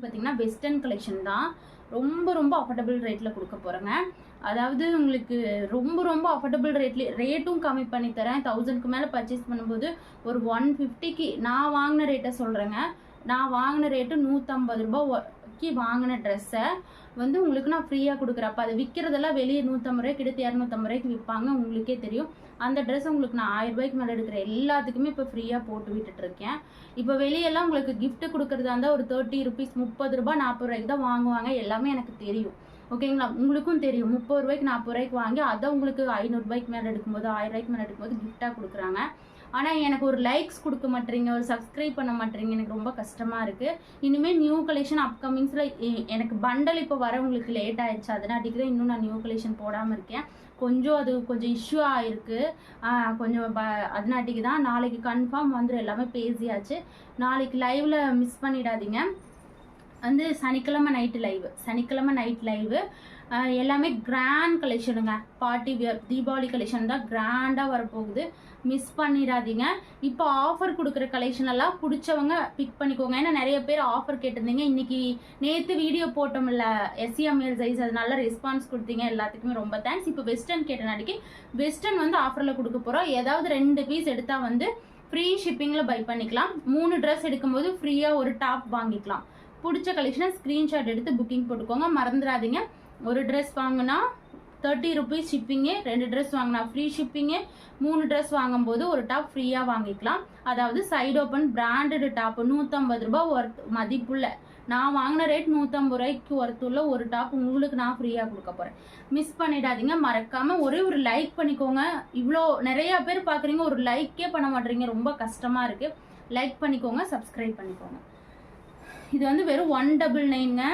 பார்த்தீங்கன்னா western collection தான். ரொம்ப அஃபோர்டபுள் ரேட்டில் கொடுக்க போகிறேங்க. அதாவது உங்களுக்கு ரொம்ப அஃபோர்டபுள் ரேட்டும் கம்மி பண்ணி தரேன். 1000க்கு மேலே பர்ச்சேஸ் பண்ணும்போது ஒரு 150க்கு நான் வாங்கின ரேட்டை சொல்கிறேங்க. நான் வாங்கின ரேட்டு 150 ரூபாய்க்கு வாங்கின ட்ரெஸ்ஸை வந்து உங்களுக்கு நான் ஃப்ரீயாக கொடுக்குறேன். அப்போ அதை விற்கிறதெல்லாம் வெளியே 150 ரூபாய்க்கு எடுத்து 250 ரூபாய்க்கு விற்பாங்க, உங்களுக்கே தெரியும். அந்த ட்ரெஸ் உங்களுக்கு நான் 1000 ரூபாய்க்கு மேலே எடுக்கிற எல்லாத்துக்குமே இப்போ ஃப்ரீயாக போட்டு விட்டுட்ருக்கேன். இப்போ வெளியெல்லாம் உங்களுக்கு கிஃப்ட் கொடுக்குறதா இருந்தால் ஒரு 30 ருபீஸ் 30 ரூபாய் 40 ரூபாய்க்கு தான் வாங்குவாங்க. எல்லாமே எனக்கு தெரியும், ஓகேங்களா? உங்களுக்கும் தெரியும். 30 ரூபாய்க்கு 40 ரூபாய்க்கு வாங்கி அதை உங்களுக்கு 500 ரூபாய்க்கு மேலே எடுக்கும்போது 1000 ரூபாய்க்கு மேலே எடுக்கும்போது கிஃப்டாக கொடுக்குறாங்க. ஆனால் எனக்கு ஒரு லைக்ஸ் கொடுக்க மாட்டேறீங்க, ஒரு சப்ஸ்கிரைப் பண்ண மாட்டேறீங்க. எனக்கு ரொம்ப கஷ்டமாக இருக்குது. இனிமேல் நியூ கலெக்ஷன் அப்கமிங்ஸில் எனக்கு பண்டல் இப்போ வர உங்களுக்கு லேட் ஆயிடுச்சு, அதனாட்டிக்கு தான் இன்னும் நான் நியூ கலெக்ஷன் போடாமல் இருக்கேன். அது கொஞ்சம் இஷ்யூ ஆகிருக்கு, கொஞ்சம் அதனாட்டிக்கு தான். நாளைக்கு கன்ஃபார்ம் வந்துடும், எல்லாமே பேசியாச்சு. நாளைக்கு லைவில் மிஸ் பண்ணிடாதீங்க. வந்து சனிக்கிழமை நைட் லைவு எல்லாமே கிராண்ட் கலெக்ஷனுங்க. பார்ட்டி வியர் தீபாவளி கலெக்ஷன் தான் கிராண்டாக வரப்போகுது, மிஸ் பண்ணிடாதீங்க. இப்போ ஆஃபர் கொடுக்குற கலெக்ஷன் எல்லாம் பிடிச்சவங்க பிக் பண்ணிக்கோங்க. ஏன்னா நிறைய பேர் ஆஃபர் கேட்டிருந்தீங்க. இன்னைக்கு நேற்று வீடியோ போட்டோம்ல SCML சைஸ், அது நல்ல ரெஸ்பான்ஸ் கொடுத்தீங்க, எல்லாத்துக்குமே ரொம்ப தேங்க்ஸ். இப்போ வெஸ்டர்ன் கேட்டனாடிக்கு வெஸ்டர்ன் வந்து ஆஃபரில் கொடுக்க போகிறோம். ஏதாவது 2 பீஸ் எடுத்தால் வந்து ஃப்ரீ ஷிப்பிங்கில் பை பண்ணிக்கலாம். 3 ட்ரெஸ் எடுக்கும்போது ஃப்ரீயாக ஒரு டாப் வாங்கிக்கலாம். பிடிச்ச கலெக்ஷனை ஸ்க்ரீன்ஷாட் எடுத்து புக்கிங் போட்டுக்கோங்க. மறந்துடாதீங்க, ஒரு ட்ரெஸ் வாங்கினா 30 ருபீஸ் ஷிப்பிங்கு, 2 ட்ரெஸ் வாங்கினா ஃப்ரீ ஷிப்பிங்கு, 3 ட்ரெஸ் வாங்கும்போது ஒரு டாப் ஃப்ரீயாக வாங்கிக்கலாம். அதாவது சைடு ஓப்பன் பிராண்டட் டாப் 150 ரூபாய் ஒர்த் மதிப்புள்ள, நான் வாங்கின ரேட் 150 ரூபாய்க்கு ஒர்த்துள்ள ஒரு டாப் உங்களுக்கு நான் ஃப்ரீயாக கொடுக்க போகிறேன். மிஸ் பண்ணிடாதீங்க. மறக்காமல் ஒரே ஒரு லைக் பண்ணிக்கோங்க. இவ்வளோ நிறையா பேர் பார்க்குறீங்க, ஒரு லைக்கே பண்ண மாட்டேறீங்க, ரொம்ப கஷ்டமாக இருக்குது. லைக் பண்ணிக்கோங்க, சப்ஸ்கிரைப் பண்ணிக்கோங்க. இது வந்து வெறும் 199ங்க.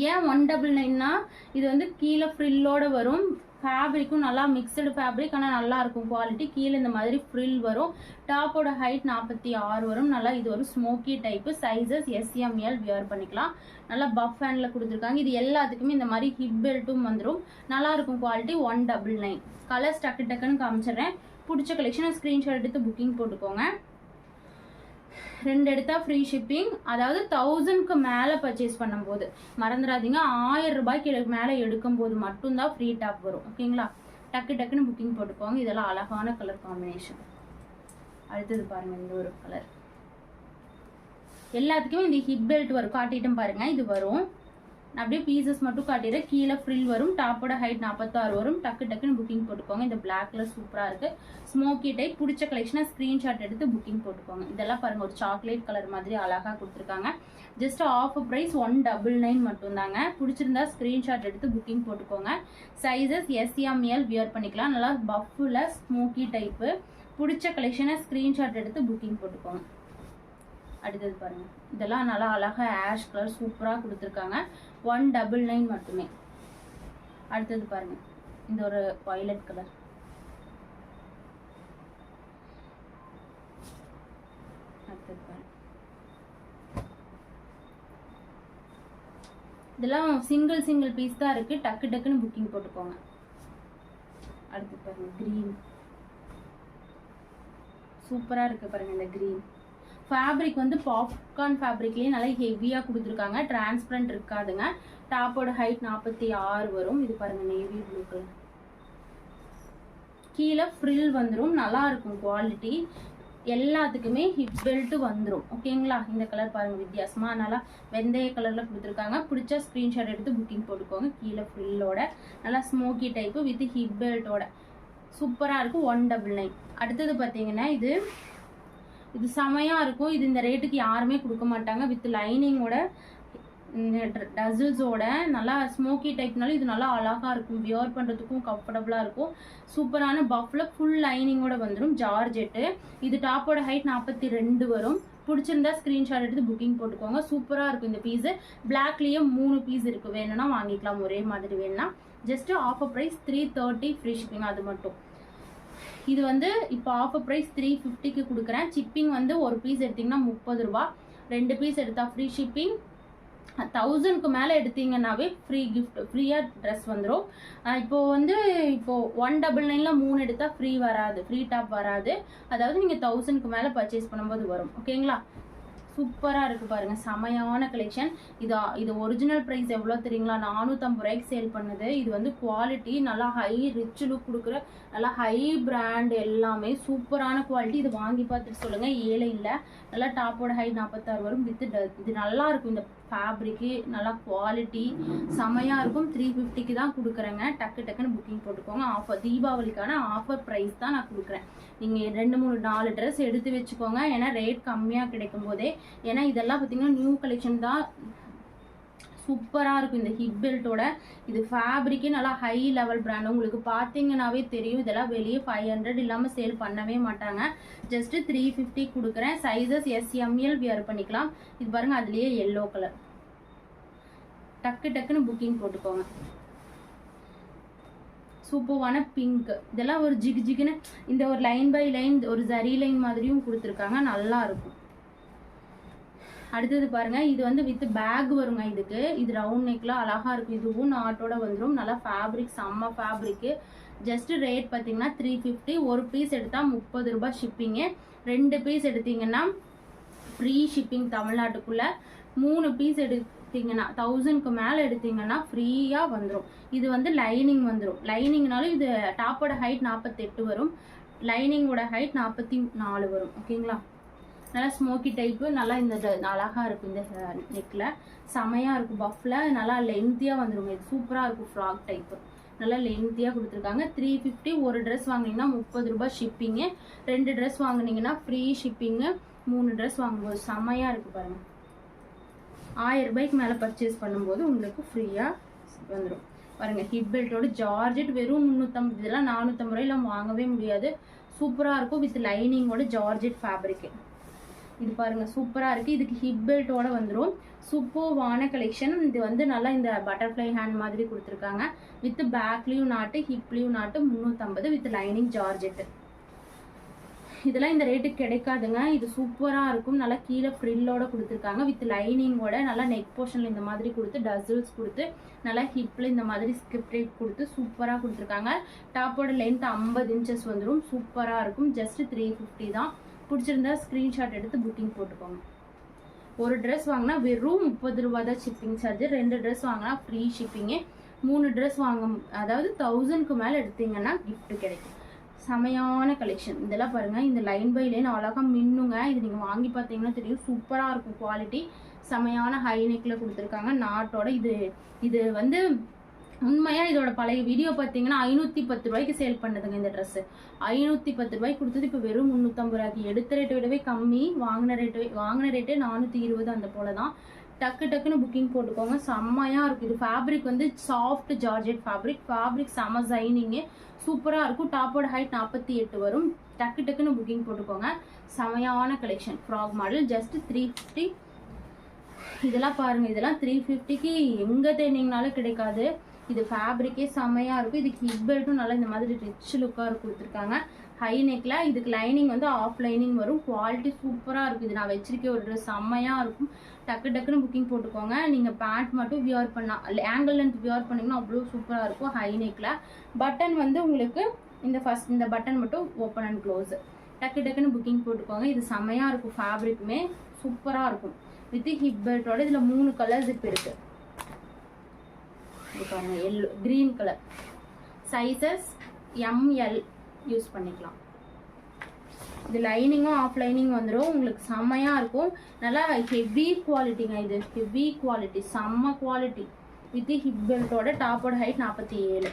ஏன் 199னா இது வந்து கீழே ஃப்ரில்லோட வரும். ஃபேப்ரிக்கும் நல்லா மிக்சடு ஃபேப்ரிக், ஆனால் நல்லா இருக்கும் குவாலிட்டி. கீழே இந்த மாதிரி ஃப்ரில் வரும். டாப்போட ஹைட் 46 வரும். நல்லா இது ஒரு smoky type. Sizes SML wear பண்ணிக்கலாம். நல்லா பஃப் ஹேண்டில் கொடுத்துருக்காங்க. இது எல்லாத்துக்குமே இந்த மாதிரி ஹிப் பெல்ட்டும் வந்துடும். நல்லா இருக்கும் குவாலிட்டி. 199. கலர்ஸ் டக்குன்னு காமிச்சிடுறேன். பிடிச்ச கலெக்ஷனை ஸ்க்ரீன்ஷாட் எடுத்து புக்கிங் போட்டுக்கோங்க. 2 எடுத்தா ஃப்ரீ ஷிப்பிங். அதாவது 1000க்கு மேலே பர்ச்சேஸ் பண்ணும்போது மறந்துடாதீங்க. 1000 ரூபாய்க்கு மேலே எடுக்கும்போது மட்டும்தான் ஃப்ரீ டாப் வரும், ஓகேங்களா? டக்குன்னு புக்கிங் போட்டுக்கோங்க. இதெல்லாம் அழகான கலர் காம்பினேஷன். அடுத்தது பாருங்க, இந்த ஒரு கலர். எல்லாத்துக்குமே இந்த ஹிப் பெல்ட் வரும். காட்டிட்டும் பாருங்க, இது வரும். நான் அப்படியே பீசஸ் மட்டும் காட்டிடுறேன். கீழே ஃப்ரில் வரும். டாப்போட ஹைட் 46 வரும். டக்குன்னு புக்கிங் போட்டுக்கோங்க. இந்த பிளாக் கலர் சூப்பராக இருக்குது. Smoky type. பிடிச்ச கலெக்ஷனை ஸ்க்ரீன்ஷாட் எடுத்து புக்கிங் போட்டுக்கோங்க. இதெல்லாம் பாருங்கள், ஒரு சாக்லேட் கலர் மாதிரி அழகாக கொடுத்துருக்காங்க. ஜஸ்ட் ஆஃப் ப்ரைஸ் 199 மட்டும்தாங்க. பிடிச்சிருந்தா ஸ்க்ரீன்ஷாட் எடுத்து புக்கிங் போட்டுக்கோங்க. சைஸஸ் SML வியர் பண்ணிக்கலாம். நல்லா பஃப்பில் ஸ்மோக்கி டைப்பு. பிடிச்ச கலெக்ஷனை ஸ்க்ரீன்ஷாட் எடுத்து புக்கிங் போட்டுக்கோங்க. அடுத்தது பாருங்க, இதெல்லாம் நல்லா அழகா ஆஷ் கலர் சூப்பராக கொடுத்துருக்காங்க. 199 மட்டுமே. அடுத்தது பாருங்க, இந்த ஒரு வயலட் கலர். அடுத்தது பாருங்க, இதெல்லாம் சிங்கிள் பீஸ் தான் இருக்கு. டக்குன்னு புக்கிங் போட்டுக்கோங்க. அடுத்து பாருங்க, கிரீன் சூப்பரா இருக்கு பாருங்க. இந்த கிரீன் ஃபேப்ரிக் வந்து பாப்கார்ன் ஃபேப்ரிக்லேயே நல்லா ஹெவியாக கொடுத்துருக்காங்க. டிரான்ஸ்பரண்ட் இருக்காதுங்க. டாப்போட ஹைட் 46 வரும். இது பாருங்க, நேவி ப்ளூ கலர். கீழே ஃப்ரில் வந்துடும். நல்லா இருக்கும் குவாலிட்டி. எல்லாத்துக்குமே ஹிப் பெல்ட் வந்துடும், ஓகேங்களா? இந்த கலர் பாருங்க, வித்தியாசமா நல்லா வெந்தய கலர்ல கொடுத்துருக்காங்க. பிடிச்ச ஸ்க்ரீன்ஷாட் எடுத்து புக்கிங் போட்டுக்கோங்க. கீழே ஃப்ரில்லோட நல்லா ஸ்மோக்கி டைப்பு வித் ஹிப் பெல்ட்டோட சூப்பராக இருக்கும். 199. அடுத்தது பார்த்தீங்கன்னா இது செமையாக இருக்கும். இது இந்த ரேட்டுக்கு யாருமே கொடுக்க மாட்டாங்க. வித் லைனிங்கோட டசில்ஸோட நல்லா ஸ்மோக்கி டைப்னாலும் இது நல்லா அழகாக இருக்கும். வியர் பண்ணுறதுக்கும் கம்ஃபர்டபுளாக இருக்கும். சூப்பரான பஃப்ல ஃபுல் லைனிங்கோட வந்துடும். ஜார்ஜெட்டு. இது டாப்போட ஹைட் 42 வரும். பிடிச்சிருந்தா ஸ்க்ரீன்ஷாட் எடுத்து புக்கிங் போட்டுக்கோங்க. சூப்பராக இருக்கும் இந்த பீஸு. பிளாக்லேயே 3 பீஸ் இருக்குது. வேணும்னா வாங்கிக்கலாம், ஒரே மாதிரி வேணும்னா. Just offer price 330 free shipping, அது மட்டும். இது வந்து இப்போ ஆஃபர் ப்ரைஸ் 350க்கு கொடுக்குறேன். ஷிப்பிங் வந்து ஒரு பீஸ் எடுத்திங்கன்னா 30 ரூபா. 2 பீஸ் எடுத்தால் ஃப்ரீ ஷிப்பிங். 1000க்கு மேலே எடுத்தீங்கன்னாவே ஃப்ரீ கிஃப்ட், ஃப்ரீயாக ட்ரெஸ் வந்துடும். இப்போ 199ல 3 எடுத்தால் ஃப்ரீ வராது, ஃப்ரீ டாப் வராது. அதாவது நீங்கள் 1000க்கு மேலே பர்ச்சேஸ் பண்ணும்போது வரும், ஓகேங்களா? சூப்பராக இருக்குது பாருங்கள், செமையான கலெக்ஷன். இது ஒரிஜினல் ப்ரைஸ் எவ்வளோ தெரியுங்களா? 450 ரூபாய்க்கு சேல் பண்ணுது. இது வந்து குவாலிட்டி நல்லா ஹை ரிச் லுக் கொடுக்குற நல்லா ஹை பிராண்ட், எல்லாமே சூப்பரான குவாலிட்டி. இது வாங்கி பார்த்துட்டு சொல்லுங்கள், ஏழை இல்லை. நல்லா டாப்போட ஹைட் 46 வரும். இது நல்லா இருக்கும். இந்த ஃபேப்ரிக்கு நல்லா குவாலிட்டி செமையாக இருக்கும். 350க்கு தான் கொடுக்குறேங்க. டக்குன்னு புக்கிங் போட்டுக்கோங்க. ஆஃபர் தீபாவளிக்கான ஆஃபர் ப்ரைஸ் தான் நான் கொடுக்குறேன். நீங்கள் 2 3 4 ட்ரெஸ் எடுத்து வச்சுக்கோங்க. ஏன்னா ரேட் கம்மியாக கிடைக்கும் போதே. ஏன்னா இதெல்லாம் பார்த்தீங்கன்னா நியூ கலெக்ஷன் தான், சூப்பராக இருக்கும். இந்த ஹிப் பெல்ட்டோட இது ஃபேப்ரிக்கே நல்லா ஹை லெவல் பிராண்ட். உங்களுக்கு பார்த்தீங்கன்னாவே தெரியும், இதெல்லாம் வெளியே 500 இல்லாமல் சேல் பண்ணவே மாட்டாங்க. ஜஸ்ட்டு 350 கொடுக்குறேன். சைஸஸ் SML வியர் பண்ணிக்கலாம். இது பாருங்கள், அதுலேயே எல்லோ கலர். டக்குன்னு புக்கிங் போட்டுக்கோங்க. சூப்பரான பிங்க். இதெல்லாம் ஒரு ஜிகுன்னு இந்த ஒரு லைன் பை லைன் ஒரு ஜரி லைன் மாதிரியும் கொடுத்துருக்காங்க, நல்லா இருக்கும். அடுத்தது பாருங்க, இது வந்து வித் பேக் வருங்க. இது ரவுண்ட் நெக்ல அழகா இருக்கும். இதுவும் நாட்டோட வந்துடும். நல்லா ஃபேப்ரிக், செம்ம ஃபேப்ரிக்கு. ஜஸ்ட் ரேட் பார்த்தீங்கன்னா 350. ஒரு பீஸ் எடுத்தால் 30 ரூபாய் ஷிப்பிங்கு. 2 பீஸ் எடுத்தீங்கன்னா ஃப்ரீ ஷிப்பிங் தமிழ்நாட்டுக்குள்ள. 3 பீஸ் எடுத்தீங்கன்னா 1000க்கு மேலே எடுத்தீங்கன்னா ஃப்ரீயாக வந்துடும். இது வந்து லைனிங் வந்துடும். லைனிங்னாலும் இது டாப்போட ஹைட் 48 வரும், லைனிங்கோட ஹைட் 44 வரும். ஓகேங்களா? நல்லா ஸ்மோக்கி டைப்பு, நல்லா இந்த அழகா இருக்கும். இந்த நெக்ல செமையா இருக்கும். பஃப்ல நல்லா லென்த்தியாக வந்துடும். இது சூப்பராக இருக்கும். ஃப்ராக் டைப்பு நல்லா லென்த்தியாக கொடுத்துருக்காங்க. 350. ஒரு ட்ரெஸ் வாங்கினீங்கன்னா 30 ரூபாய் ஷிப்பிங்கு. 2 ட்ரெஸ் வாங்கினீங்கன்னா ஃப்ரீ ஷிப்பிங்கு. 3 ட்ரெஸ் வாங்கும்போது செமையாக இருக்குது பாருங்கள். 1000 ரூபாய்க்கு மேலே பர்ச்சேஸ் பண்ணும்போது உங்களுக்கு ஃப்ரீயாக வந்துடும் பாருங்கள். ஹிப் பெல்ட்டோட ஜார்ஜெட் வெறும் 350. இதெல்லாம் 450 ரூபாயில் வாங்கவே முடியாது. சூப்பராக இருக்கும். வித் லைனிங்கோட ஜார்ஜெட் ஃபேப்ரிக்கு. இது பாருங்கள், சூப்பராக இருக்குது. இதுக்கு ஹிப் பெல்ட்டோட வந்துடும். சூப்பர்வான கலெக்ஷன். இது வந்து நல்லா இந்த பட்டர்ஃப்ளை ஹேண்ட் மாதிரி கொடுத்துருக்காங்க. வித் பேக்லேயும் நாட்டு, ஹிப்லேயும் நாட்டு. 350 வித் லைனிங் ஜார்ஜெட்டு. இதெல்லாம் இந்த ரேட்டுக்கு கிடைக்காதுங்க. இது சூப்பராக இருக்கும். நல்லா கீழே ஃப்ரில்லோட கொடுத்துருக்காங்க. வித் லைனிங்கோட நல்லா நெக் போர்ஷனில் இந்த மாதிரி கொடுத்து, டசல்ஸ் கொடுத்து, நல்லா ஹிப்பில் இந்த மாதிரி ஸ்கிப் டைப் கொடுத்து சூப்பராக கொடுத்துருக்காங்க. டாப்போட லென்த் 50 இன்ச்சஸ் வந்துடும். சூப்பராக இருக்கும். ஜஸ்ட் 350 தான். பிடிச்சிருந்தா ஸ்க்ரீன்ஷாட் எடுத்து புக்கிங் போட்டுக்கோங்க. ஒரு ட்ரெஸ் வாங்கினா வெறும் 30 ரூபா தான் ஷிப்பிங் சார்ஜ். 2 ட்ரெஸ் வாங்கினா ஃப்ரீ ஷிப்பிங்கு. 3 ட்ரெஸ் அதாவது 1000க்கு மேலே எடுத்தீங்கன்னா கிஃப்ட் கிடைக்கும். செமையான கலெக்ஷன். இதெல்லாம் பாருங்கள், இந்த லைன் பை லைன் அழகாக மின்னுங்க. இது நீங்கள் வாங்கி பார்த்தீங்கன்னா தெரியும், சூப்பராக இருக்கும். குவாலிட்டி செமையான ஹை நெக்கில் கொடுத்துருக்காங்க நாட்டோட. இது வந்து உண்மையாக இதோட பழைய வீடியோ பார்த்தீங்கன்னா 510 ரூபாய்க்கு சேல் பண்ணுதுங்க. இந்த ட்ரெஸ்ஸு 510 ரூபாய்க்கு கொடுத்தது இப்போ வெறும் 350 ரூபாய்க்கு. எடுத்த ரேட்டை விடவே கம்மி. வாங்கின ரேட்டே 420 அந்த போல தான். டக்குன்னு புக்கிங் போட்டுக்கோங்க. செம்மையாக இருக்கும். இது ஃபேப்ரிக் வந்து சாஃப்ட் ஜார்ஜெட் ஃபேப்ரிக் செம சைனிங்கு சூப்பராக இருக்கும். டாப்போட ஹைட் 48 வரும். டக்குன்னு புக்கிங் போட்டுக்கோங்க. செமையான கலெக்ஷன். Frock model. ஜஸ்ட் 350. இதெல்லாம் பாருங்கள், இதெல்லாம் 350க்கு எங்கே தேடிங்கனாலும் கிடைக்காது. இது ஃபேப்ரிக்கே செமையாக இருக்கும். இதுக்கு ஹிப் பெல்ட்டும் நல்லா இந்த மாதிரி ரிச் லுக்காக கொடுத்துருக்காங்க. ஹை நெக்கில். இதுக்கு லைனிங் வந்து ஆஃப் லைனிங் வரும். குவாலிட்டி சூப்பராக இருக்கும். இது நான் வச்சிருக்கேன் ஒரு ட்ரெஸ், செம்மையாக இருக்கும். டக்குன்னு புக்கிங் போட்டுக்கோங்க. நீங்கள் பேண்ட் மட்டும் வியர் பண்ணால் ஆங்கிள் லென்த் வியர் பண்ணிங்கன்னா அவ்வளோ சூப்பராக இருக்கும். ஹை நெக்கில் பட்டன் வந்து உங்களுக்கு இந்த பட்டன் மட்டும் ஓப்பன் அண்ட் க்ளோஸ். டக்குன்னு புக்கிங் போட்டுக்கோங்க. இது செம்மையாக இருக்கும். ஃபேப்ரிக்குமே சூப்பராக இருக்கும். வித் ஹிப் பெல்ட்டோட. இதில் 3 கலர்ஸ் இப்போ இருக்குது. இது பாருங்கள், yellow green colour. Sizes ML use பண்ணிக்கலாம். இது லைனிங்கும் ஆஃப் லைனிங் வந்துடும். உங்களுக்கு செம்மையாக இருக்கும். நல்லா ஹெவி குவாலிட்டிங்க. இது ஹெவி குவாலிட்டி, செம்ம குவாலிட்டி. வித் ஹிப் பெல்ட்டோட. டாப்போட ஹைட் 47.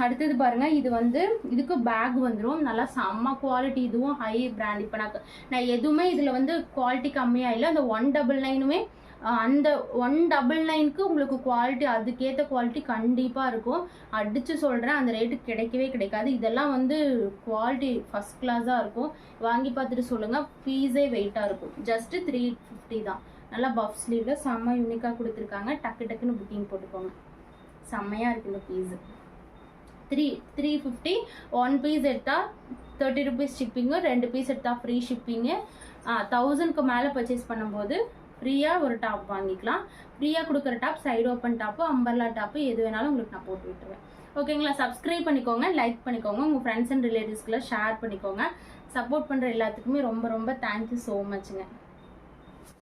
அடுத்தது பாருங்கள், இது வந்து இதுக்கு பேக் வந்துடும். நல்லா செம்ம குவாலிட்டி. இதுவும் ஹை பிராண்ட். இப்போ நான் எதுவுமே இதில் வந்து குவாலிட்டி கம்மியாக இல்லை. அந்த 199மே அந்த 199க்கு உங்களுக்கு குவாலிட்டி, அதுக்கேற்ற குவாலிட்டி கண்டிப்பாக இருக்கும். அடித்து சொல்கிறேன், அந்த ரேட்டுக்கு கிடைக்கவே கிடைக்காது. இதெல்லாம் வந்து குவாலிட்டி ஃபஸ்ட் கிளாஸாக இருக்கும். வாங்கி பார்த்துட்டு சொல்லுங்கள். பீஸே வெயிட்டாக இருக்கும். ஜஸ்ட்டு 350 தான். நல்லா பஃப் ஸ்லீவில் செம்ம யூனிக்காக கொடுத்துருக்காங்க. டக்குன்னு புக்கிங் போட்டுக்கோங்க. செம்மையாக இருக்குது இந்த பீஸு. 350. 1 பீஸ் எடுத்தால் 30 ரூபீஸ் ஷிப்பிங்கு. 2 பீஸ் எடுத்தால் ஃப்ரீ ஷிப்பிங்கு. 1000க்கு மேலே பர்ச்சேஸ் பண்ணும்போது ஃப்ரீயாக ஒரு டாப் வாங்கிக்கலாம். ஃப்ரீயாக கொடுக்குற top side open top, umbrella top, எது வேணாலும் உங்களுக்கு நான் போட்டு விட்டுருவேன். ஓகேங்களா? சப்ஸ்கிரைப் பண்ணிக்கோங்க, லைக் பண்ணிக்கோங்க, உங்கள் ஃப்ரெண்ட்ஸ் அண்ட் ரிலேட்டிவ்ஸ்க்குலாம் ஷேர் பண்ணிக்கோங்க. சப்போர்ட் பண்ணுற எல்லாத்துக்குமே ரொம்ப தேங்க்யூ ஸோ மச்சுங்க.